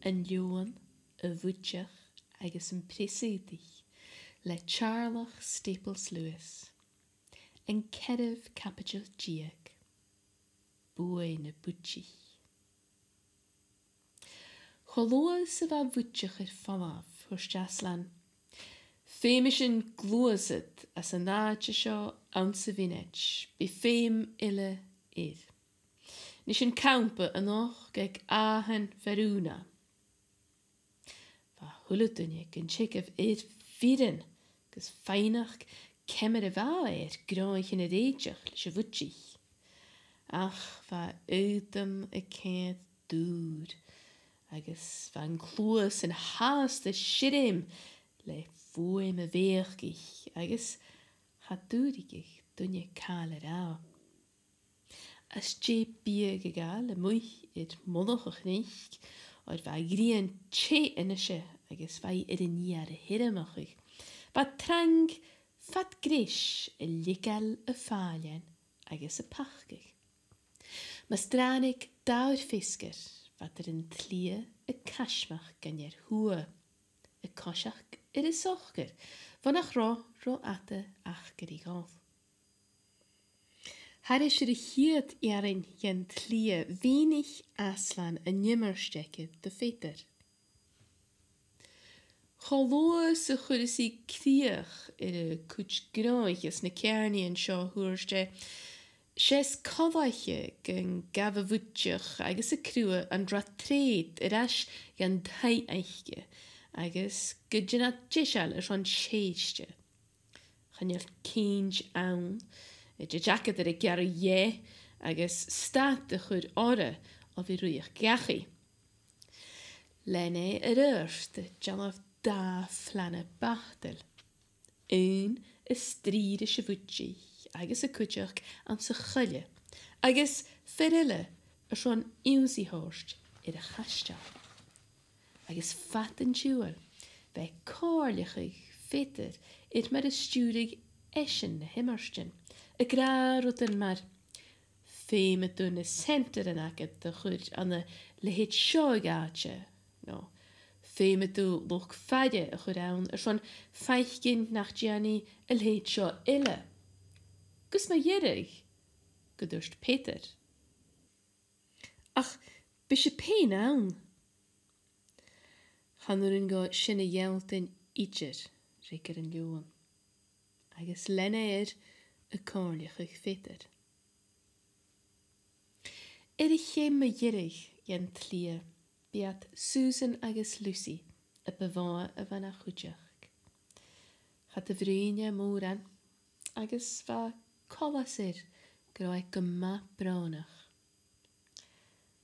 an leon a bhuiteach agus an presúdich le Charlotte Staples Lewis. An Kerev Capital Giag. Bui na butchi. Choloa sa va bhuiteach falav Jaslan. Féimiis an glóasad as an náte seo an sa vinech, be féim ille Ní sin campa an och gag áhan verúna. Va huludunne gan tsikaf viren, gus feinach kemmer a gráich in a réideach leis a bhuitich. Ach, va uidam a céad dúr, agus va an clúas an haast a sirim le fuim a veergich, agus dúrigich dunne cála rá. As je biega le muich monach a chnicht, oed va grien che inise, agus va níar a hirimachig. Va trang fat grish a ligal a fálen, agus a pachgig. Mas dranig daur fisker, wat in tlie a kasmach gan hua. A koshach a sochger, vanach ro ate ach gerig af. Har is de hiert erin jen tlie wenig aslan a nimmerstekke de veter. Choloa se chudisi kriech de kuch groich is na kerni en seo hoerste. Ses kovache gen gave vutjach agus a krue an dra treed rash jan thai eichge. Agus gydjana jishal is an sheeste. Chanel kinj aun, de jacket er gare ye, agus staat de chud ore of I ruich gachi. Lenne eerste janaf da flanne bachtel. Een is stride shevutji, agus a kutjach an se chulle, agus ferille is an iusi horst a chastel. Agus fatten tjuel, bij koorlichig fitter, mar a sturig eschen de himmersten. A graroten maar féime doen a center en aket de chud an a lehit sjogaatje. No, féime do loch fadje a chud aan van feichkin nach Gianni a lehit sjo ille. Gus ma jerig, gedurst Peter. Ach, bisje peen aan. Gaan er go sinne jelten itcher, rikker en joan. Agus lenne a koorlichig fitter. Geen me jirig jen tlie, biat Susan agus Lucy, a bewaan a van a goedjach. Gaat de vriendje moeran, agus va kolasir, groei gema braunach.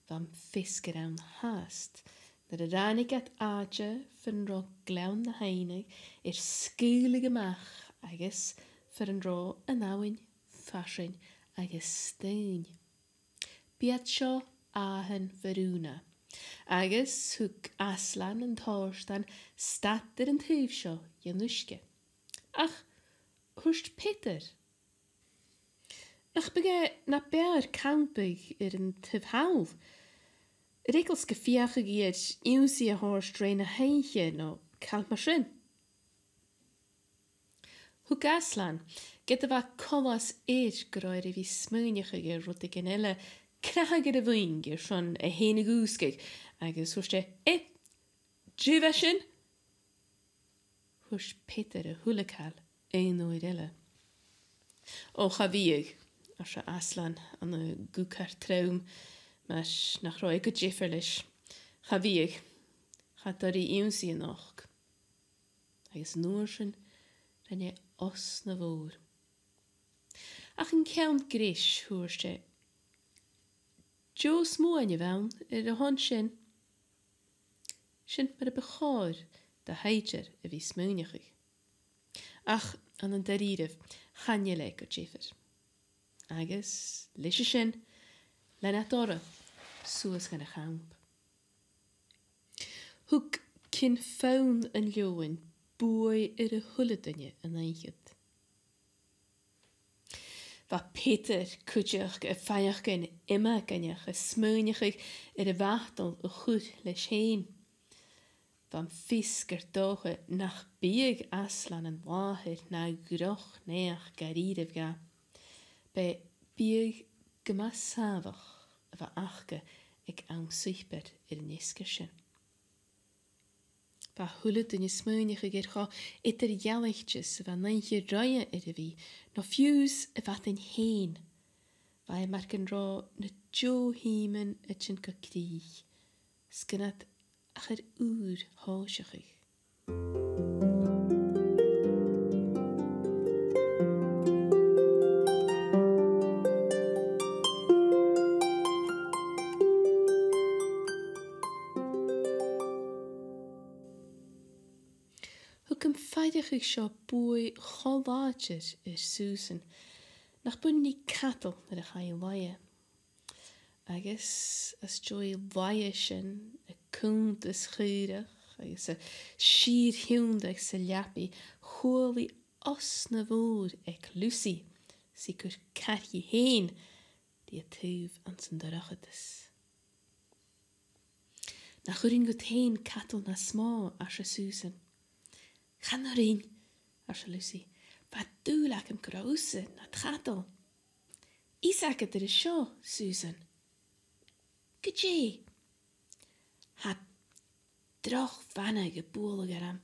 Van fisker aan haast, dat de ranig at aadje van ro glaun de heinig, skulige mach, agus vir an rá an áhain, fasin agus stein. Biad seo áhan verúna, agus thug aslan an társtan statir an thuh seo jen nuske. Ach, húst Peter. Ach bege na bear campig an tuh Rikkels gefiache giet iusi a horst rein a heintje no kalp mar sin. Hug aslan, get a va kolas groeir vi smuinige rotte genelle, krage de winge son a hene gooskig, agus hoste, Juvesin? Hus Peter a hulekal, nooirelle. O chavieg, as a aslan an a gukar traum, mas nach roi go jifferlish. Chavieg, gaat daar die iusi noch. Agus noorsen, dan os na voor. Ach een count grish hoorste. Jo smoen je wel, de hond sin. Sin met de begaar, de heiter, wie smeunigig. Ach, aan een deridev, gaan je lekker jiffer. Agus, lisje sin, lenat orre, soos gaan de gamp. Hoek kin faun en leeuwen, boei de hulledinje en eindjet. Wat Peter kutjach a feierken immer genjach a smeunigig de wachtel a goed les heen. van fisker doge nach bieg aslan en wahir na groch neach garidef ga. Bij bieg gemasavach va achge ik aan sichtbaar niskersen. Ba hullet in je smeunige ger ga etter jallichtjes van nantje raaien wie, no fuse wat in heen. Wij merken ra na jo hemen het een kakrieg. Skenat acher uur haasjachig. Hoe kom veilig ik zo boei cholaatjes Susan. Nach bun die cattle dat ik ga je waaien. Agus as joy waaien kunt is schurig. Agus schier hiundig se jappie. Holy os na woord ek Lucy. Zeker karje heen. Die het huif aan zijn daraget is. Nach urin gut heen cattle na sma as Susan. Ga naar een, as Lucy. Wat doe ik hem grootse na het cattle? Isaac het er is zo, Susan. Gejee. Had droog vannige boeliger hem.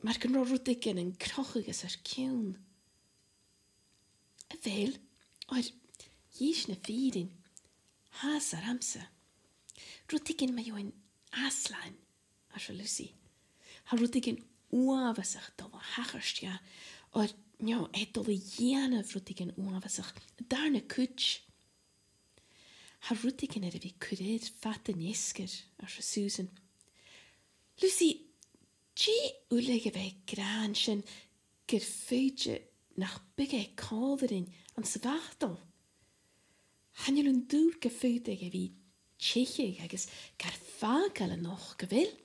Maar kan rood ik in een krochige sarkioen. Wel, or jies na vieren. Haas ramse. Rood ik in mij een aslan, as Lucy. Ha rood ik in oavesig dolle hagerst, ja. Or, ja, het dolle jane rood ik in oavesig. Daarne kutsch. Ha rood ik in er wie kureer vatte nesker, as Susan. Lucy, G ulege wij graanschen, gerfeutje nach bigge kalverin aan zwachtel. Han jullie duur gefeutege wie tjechig, agus karfakele nog gewil.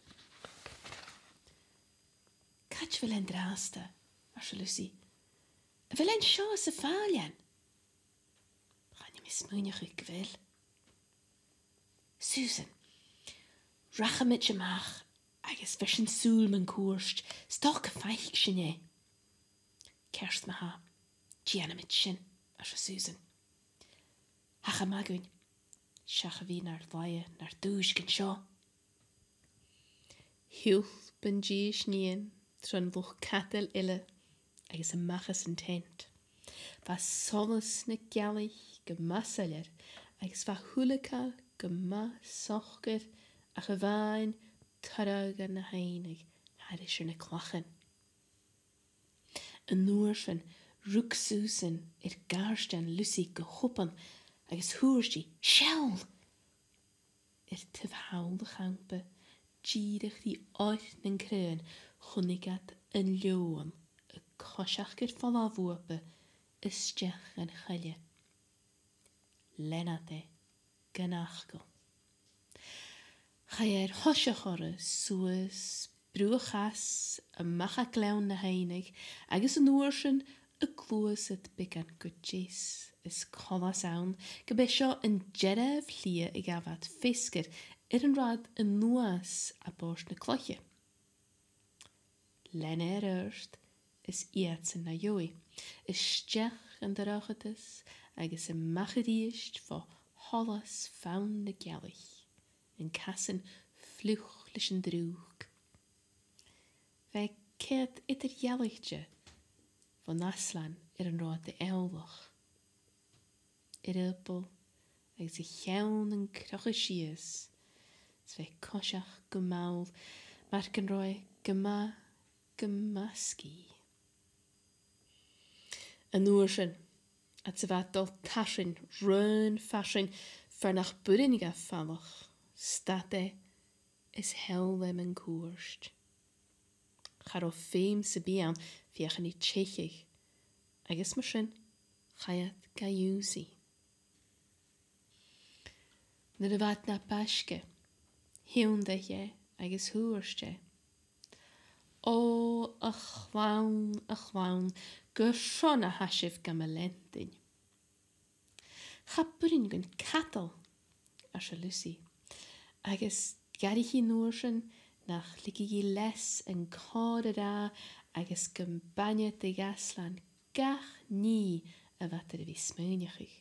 Katsch wil en draaste, as Lucy. Wil en chance falien. Gaan je mismoenige gewil. Susan, rache met je maag, agus vissen soel mijn koerst, stok feikje ne. Kerst me ha, Gianna met shin, as Susan. Hacha magun, shacha wie naar laie, naar douche sha. Hielf ben gies nien, tron loch katel ille, agus een machas in tent. Va solis ne gallig, gemasseler, agus va hulika, gema sochger, a gewain, tarag an na heinig, hadis er na klachen. Een noer van roek Susan, gaarsten Lucy gehoppen, agus hoersie, schel! Te verhaal de gangpe, gierig die uit den kreun, gonnigat een leeuwen, een koshachker van afwopen, een stjech en gelje. Lennate, genachkel. Ga je hoshachore, soes, broechas, een macha kleun na heinig, agus een oorschen, een kloos het bekan kutjes. Is collas aan, gebesho een jedde vlie ik gaf wat fisker, een rad een nuas a borst ne klotje. Lenne eerst is iets na joi, is stjech en daragetes, agus een macheriest voor hollas faun de gellig, een kassen vluchtlichen droeg. Wij keert itter jelligtje van Naslan een rad de eeuwig. Appel, agus a cheann an crocha sias, Zwei koshach gemaul, marken roi gemaski. An oorschen, at ze wat dol tashin, run fashin, vernach budiniga fallach, state is helwem en koerst. Charo feim se bian, fiachan i tjechig, agus marshin, chayat gaiusi. Na wat na paske, hiwnde je, agus hoerste. O, a chwaun, gyrsion a hasif gamalentyn. Chappurin gun cattle, as a Lucy. Agus gari hi noorsen, nach ligi les yn córa agus gymbanio dy gaslan gach ni y fater y fi smynioch ich.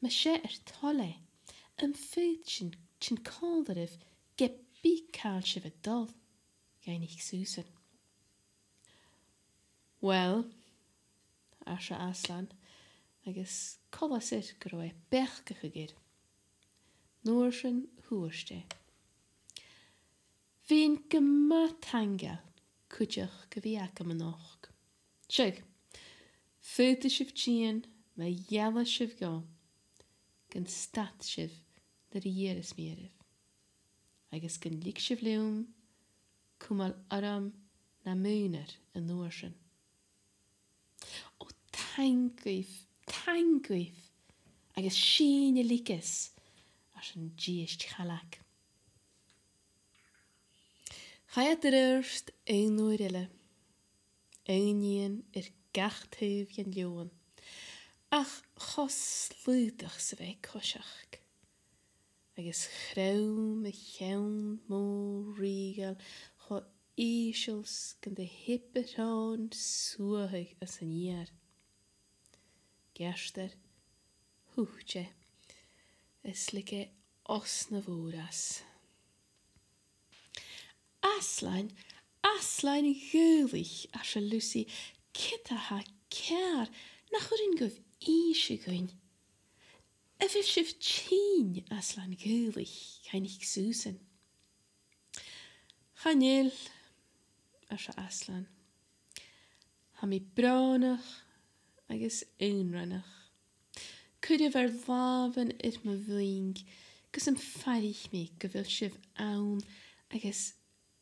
Mae se tolle yn ffyd sy'n calderif gebi cael se fy dol, gain ich Susan. Wel, asha aslan, agus colas groi bergach gyr. Noorsen hoerste. Fi'n gyma tangel, cwtioch gyfiac am ynoch. Siag, ffyrdd syf tîn, mae iala syf go, gan stat syf dyr i'r ysmierif. Agus gan lig syf liwm, cwmal aram na mwner yn noorsen. O tangwyf, agus sy'n y liges, as yn gist chalak. Chaiad yr yrst ein o'r ille, ein gachthyf yn liwn, ach chos lwydach sy fe cosiach. Agus chrewm y llawn môr rigel, cho eisials gan dy hipperon sŵhig as yn iar. Gerster, hwtje, yslige os na fwras. Aslan gwylich as y Lucy cyda ha cer na chwrin gyf eisiau gwyn. Y fydd syf tîn aslan gwylich cain ich Susan. Chanel as y aslan. Ha mi bronach agus unrannach. Cwyd ver laven my fwyng, gys yn farich mi gyfyl syf awn agus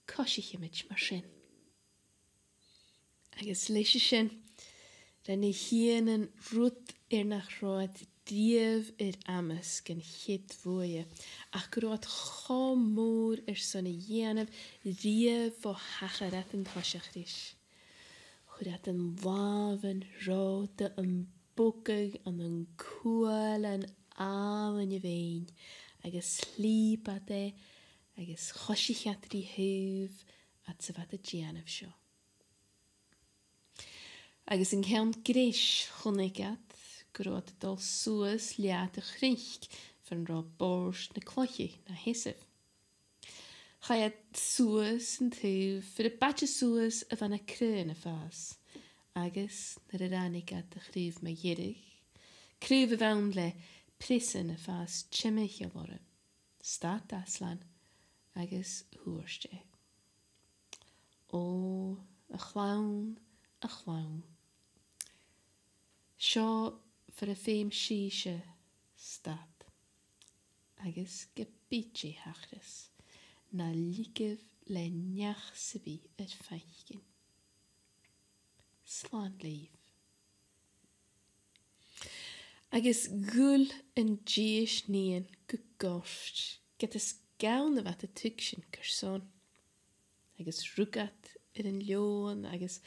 cosich image mar sin. Agus leis sin, dan y hien yn rwt nach roed dief amas gan chyd fwy, ac roed chomwr son y ianaf dief o hacharat yn cosiach rys. Chwyd yn laven roed yn bwgig yn cwal yn al yn y fein, agus slip at agus chosich at ri hyf at sefad y gianaf sio. Agus yn cawn gris chwnegat, grod dol sŵas liad y chrych fan ro bors na clochi na hesef. Chaiad sŵas yn tyf fyr y badge sŵas y fan y cryn y ffas, agus nyr yr anigat y chryf mae gierig, cryf y fawn le prisen y ffas chymech y lore, stat aslan, agus hwyrste. O, y chlawn. Sio fyr y ffeim síse stad, agus gebitje hachris, na ligef le niach sybi feichgin. Slan leif. Agus gul yn gys nien gygosht, get ys gawn y fat y tugsyn cyrson. Agus rwgat yn lion, agus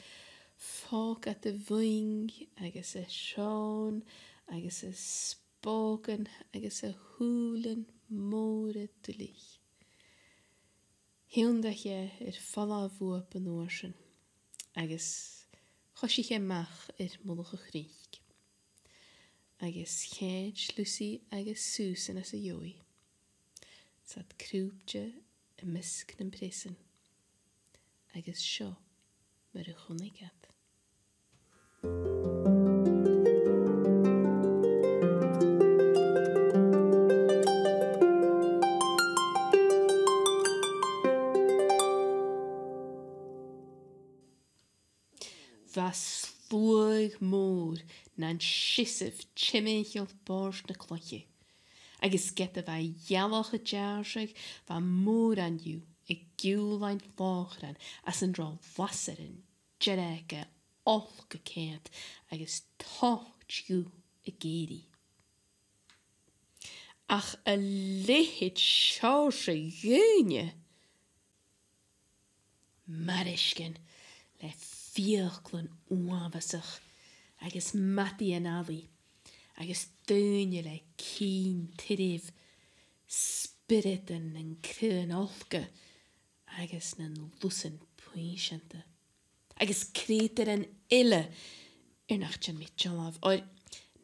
ffog at y fwyng, agus y sion, agus y spogen, agus y hwlen môr y dwlich. Hiwndach e ffala fwop yn orsyn, agus chosich mach mwlwch y chrych. Agus chedd Lucy agus Susan as y ioi. Sad crwbje y mysg yn prisen. Agus sio mae'r ychwanegad. Fas slwg môr na'n sisif chymeichol bors na clochi. Agus get y fa ialach y jarsig fa môr an yw y giwlain lochran as yn rol wasser yn jerega olch y cent agus toch yw y geiri. Ach y lehid siawsig gynne. Marischgen le fiochlun uafasach agus mati an ali agus dynne le keen tirif biridan yn cryn olga, agus na'n lwsyn pwysianta. Agus creator yn illa, nach jan mit jolaf, o'r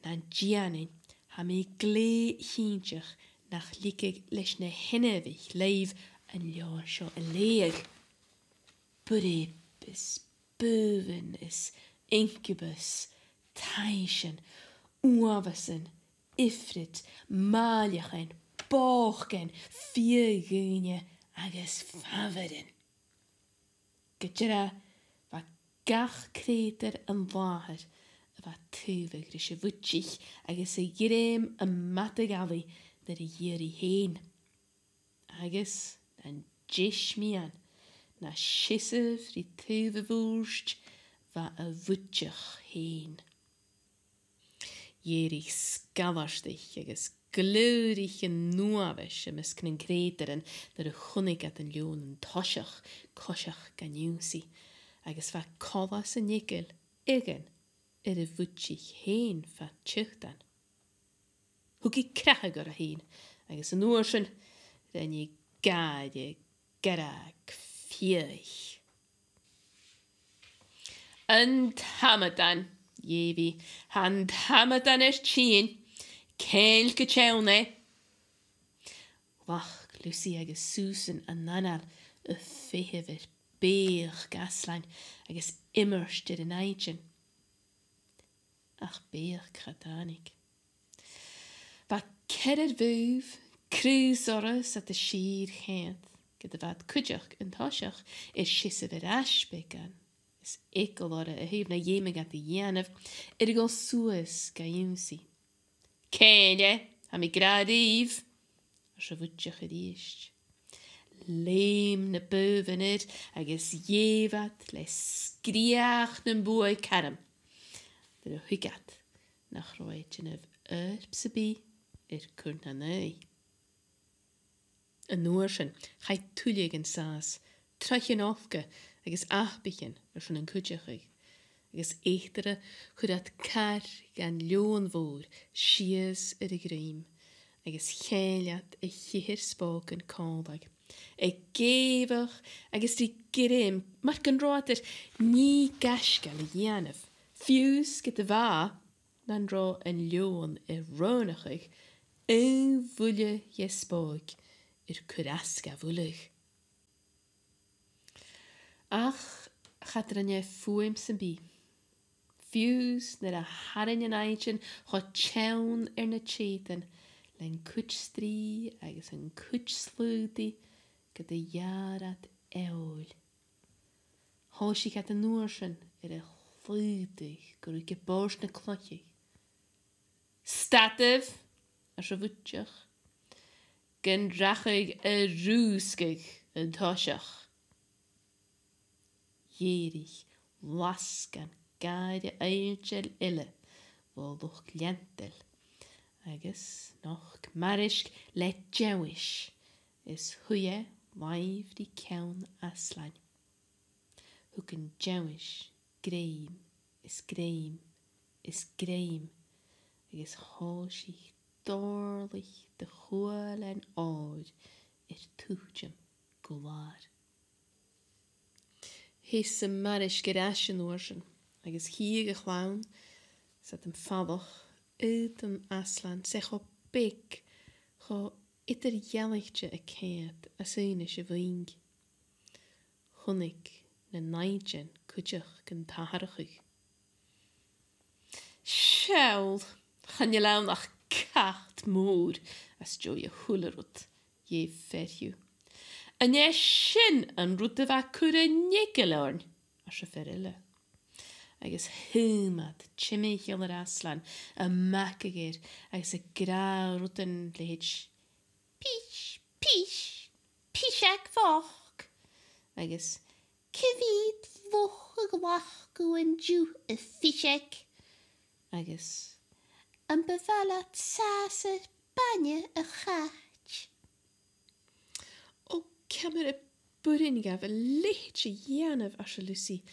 na'n gianin, ha mi gle hiintach nach likig leis na hinnevich leif yn lior sio y leeg. Buribus, buven is, incubus, taishan, uavasen, ifrit, maljachen, bochen, fiergune, agus faveren. Gydra, va gach kreter yn laher, va tuvig rysje vutjich, agus y gyrem yn matagali, dar y jyri heen. Agus, dan jish mian, na shisef ri tuve vúrst, va a vutjich heen. Jyrig skavarstig, agus glúrig yn nuavish, ym ysgyn yn grederen, dar y chwnig at yn lion yn toshach, koshach gan iwsi, agus va kovas yn nigel, igen, y vutjich heen va tjuchtan. Hwgi crach ar a heen, agus yn orsyn, den I gaide garag fiech. Yn tamadan, jevi, han tamadan chien, keil gechewne. Wach, Lucy agus Susan an nanal, y fehever, beach gaslein, agus immerst yn eidjen. Ach beach kratanig. Va kerer vuv, cruisorus at de schier head, gyda vad kudjach yn toshach, schisse ver asbegan. Is ekelore a hef na jemig at de janef, go sues ga jumsi. Kende, ha mi gradiv, as a vutjach edist. Leem na bovenid, agus jevat le skriach den boy karam. Der hugat, nach roetjen of erpsebi, kunna nei. Yn noorsyn, chai tulig yn saas, trach yn ofge, agus achbichen, van een kudjachig. Agus eitere, chudat kar gan loonvoer, sies y grym, agus cheiliat y chihir spok yn koldag. Gevach, agus die grim, maar gan roter, ni gasgal y janef. Fiws gyda va, dan ro yn loon y ronachig, vulje je spog, kuraska vullig. Ach, chatranje fuim sambi. Fiws na a harin yn eidjen, chod tjawn na chetan, lein kutstri, agus yn kutsludi, gyda jarat eol. Hoshi gat yn noorsyn, a chludig, gyda gebors na klotjig. Stativ, as a vutjach. Gen drachig a rúskig yn toshach. Jerig, wasgan, gaide eilgel ille, volduch klientel. Agus noch marisk let jewish, is huye waif di kewn aslan. Huken jewish, greim, is greim, is greim. Agus hoshich dorlich de chwal en oed tuchtjem gwaar. Hys y marish gerashen oorsen, agus hier gechlaun, zat hem faddoch, uit hem aslan, zeg op big, go itter jellichtje a keert, as einische wing. Hunnik, na naidjen, kudjach gen taharachig. Sjaul, gaan je laun ach kacht moer, as jo je hullerut, je ferju. En je shin an route va kure nikelorn, as je ferille. Agus humat, chimich onder aslan, a makkegeer, agus a grauw routen leech. Pish, pish, pishak voch. Agus, kevit voch gwachgu en ju a fishek. Agus, an bevalat sase banje a gaach. O kamer a burin gaf a leetje janav as Lucy.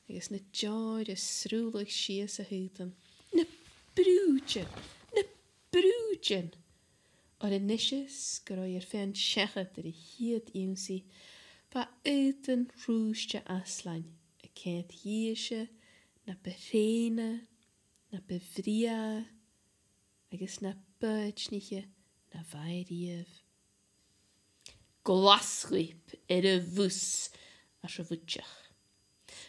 Agus na joid a srúlig sias a hútan. Na brúdjen. Or a nishes groer fan shechet er hiet iwnsi, va uiten roestje aslan, a kent hiesje, na berene, na bevria, agus na budniche, na vairiev. Glasgweep a vus as a vutjach.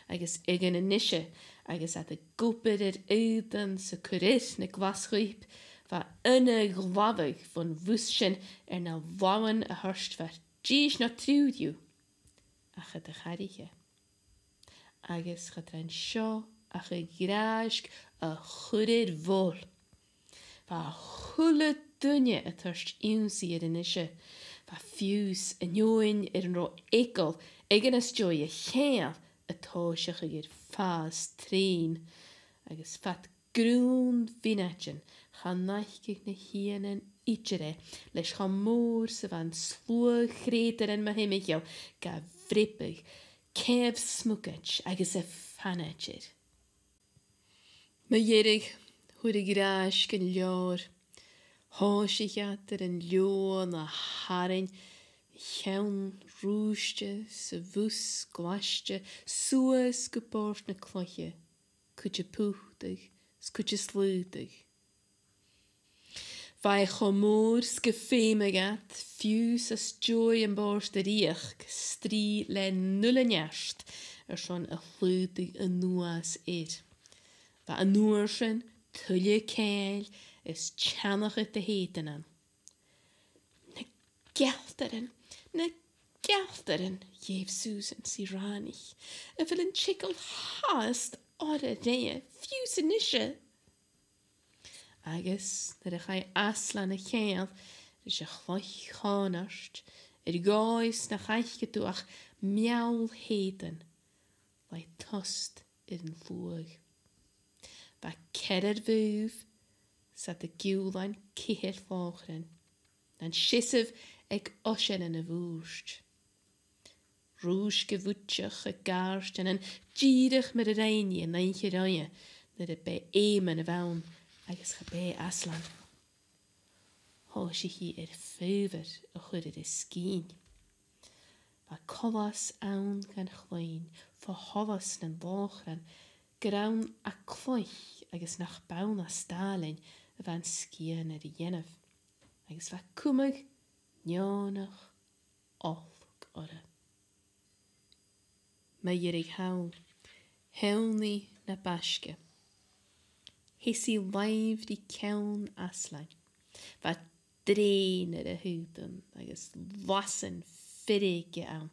Agus igen a nisje, agus at a goper uiten se kuris na glasgweep, va unne glavig van vusjen na wawen a hurst ver gies na truudju. Ach het a charige. Agus gaat een sjo, ach a graag a churid vol. Va hulle dunje het hurst iwnsi in isje. Va fius a njoin een ro ekel, igen as joy a cheel, a toosje geir faas train. Agus vat groen vinatjen, gaan nachtjig na hienen itjere, leis gaan moor se van sloe greter en mahimmigjel, ga vrippig, kev smukach, agus a fanatjer. Me jerig, hoe de graag kan jaar, hoosjig een loon a haring, Geun, roestje, se woes, glasje, soes gepoort na klotje, kutje poechtig, skutje sluitig. Vai chomoor skefemegat, fius as joy en borst de riech, strie le nulle njast, schon a sluitig a nuas Va a nuersen, tulle keil, is tjannach het te heten aan. Na gelteren, jeef Susan si ranig. Vil een chikkel haast, orre reie, fius en nisje. Agus, dat a chai aslan a cheil, is a chloch chanast, gais na chaiche tuach miaul heten, lai tost in vloog. Va kerrer vuv, zat de giulan kiher vogren, dan shissiv ag oshen in a woest. Roes gewutjach a garst en een gierig met a reinje en eintje ranje, dat het bij eemen a waun, agus gebij aslan. Hoos hi vuver a chudder is skien. Va collas aun gan chloin, va hovas nan logran, graun a cloich agus nach baun a stalin, van skien er jenef, agus va kumig, njonach, olk orre. Ma jirig helni na baske. Hissi live die keun aslan, va dreiner a huden, agus wassen firige aan,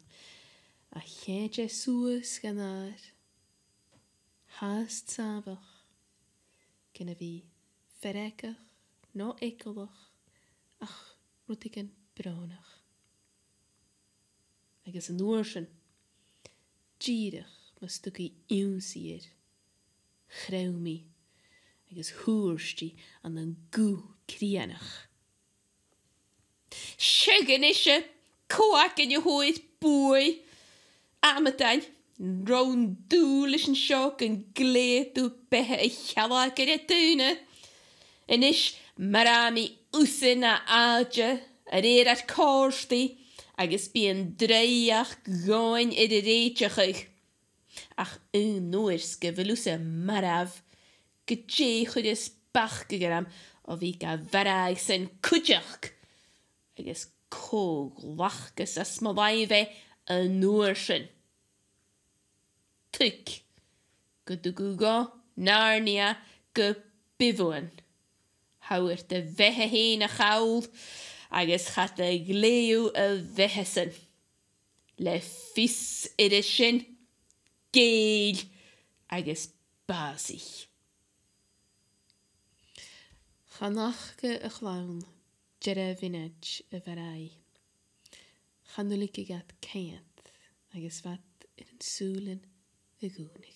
a cheetje soes ganar, haast sabach, gynna vi verrekkig, no ekelig, ach, rutigen bronach. Agus een oorsen, gierig, maar stukje iwnsier, graumi, agus hoersti aan een goe krianach. Sjögenische, koak in je hooit boei, ametain, roon doelish en sjok en gleed toe behe e chalak in het tuine. En is marami usse na aadje, er at korsti, agus bien dreiach goin in de reetjachig. Ach, noerske velusse marav, getje goedes bachgegram, of ik a varag sen kutjach. Agus koog lachges as malaive a noersen. Tuk, gudugugo, Narnia, gebivoen. Houwer de wehe heen a gaul, agus gaat de gleu a wehesen. Le vis edishin, geel, agus basig. Chanachke a chlaun, jere vinage a varai. Chanulike gat keant, agus wat in soelen a goenig.